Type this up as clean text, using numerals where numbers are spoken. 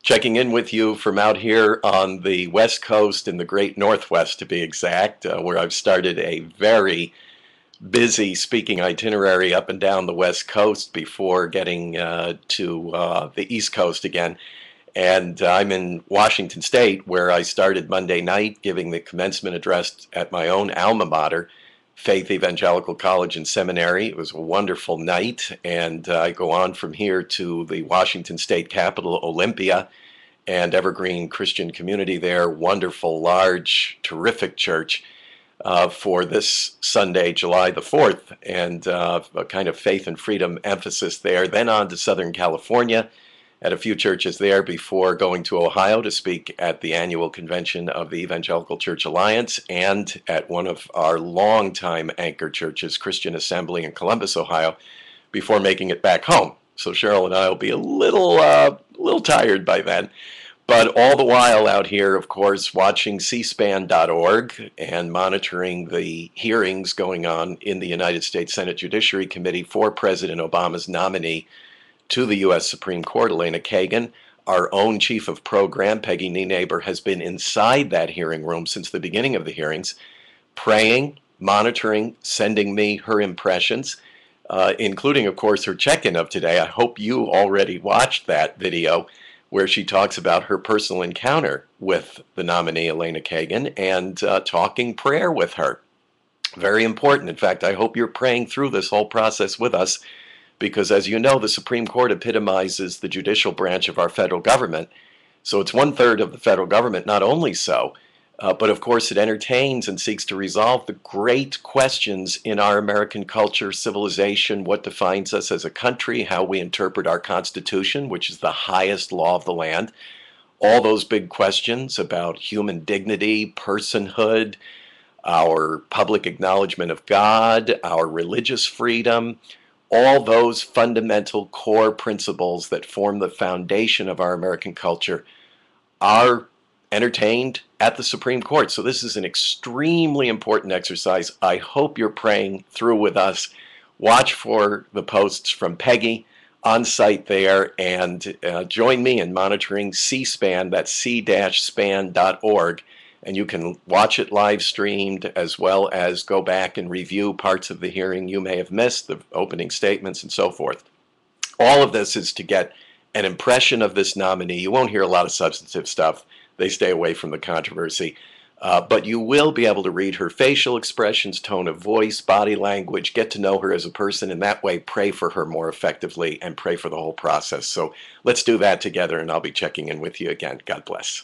Checking in with you from out here on the West Coast in the Great Northwest, to be exact, where I've started a very busy speaking itinerary up and down the West Coast before getting to the East Coast again. And I'm in Washington State, where I started Monday night giving the commencement address at my own alma mater, Faith Evangelical College and Seminary. It was a wonderful night, and I go on from here to the Washington State Capitol, Olympia, and Evergreen Christian Community there. Wonderful, large, terrific church for this Sunday, July the 4th, and a kind of faith and freedom emphasis there. Then on to Southern California at a few churches there before going to Ohio to speak at the annual convention of the Evangelical Church Alliance and at one of our longtime anchor churches, Christian Assembly in Columbus, Ohio, before making it back home. So Cheryl and I will be a little tired by then. But all the while out here, of course, watching cspan.org and monitoring the hearings going on in the United States Senate Judiciary Committee for President Obama's nominee to the U.S. Supreme Court, Elena Kagan. Our own chief of program, Peggy Nienaber, has been inside that hearing room since the beginning of the hearings, praying, monitoring, sending me her impressions, including, of course, her check-in of today. I hope you already watched that video where she talks about her personal encounter with the nominee, Elena Kagan, and talking prayer with her. Very important. In fact, I hope you're praying through this whole process with us, because as you know, the Supreme Court epitomizes the judicial branch of our federal government. So it's 1/3 of the federal government, not only so, but of course it entertains and seeks to resolve the great questions in our American culture, civilization, what defines us as a country, how we interpret our Constitution, which is the highest law of the land. All those big questions about human dignity, personhood, our public acknowledgement of God, our religious freedom, all those fundamental core principles that form the foundation of our American culture are entertained at the Supreme Court. So this is an extremely important exercise. I hope you're praying through with us. Watch for the posts from Peggy on site there, and join me in monitoring C-SPAN, that's c-span.org, and you can watch it live streamed as well as go back and review parts of the hearing you may have missed, the opening statements and so forth. All of this is to get an impression of this nominee. You won't hear a lot of substantive stuff. They stay away from the controversy. But you will be able to read her facial expressions, tone of voice, body language, get to know her as a person, and that way pray for her more effectively and pray for the whole process. So let's do that together, and I'll be checking in with you again. God bless.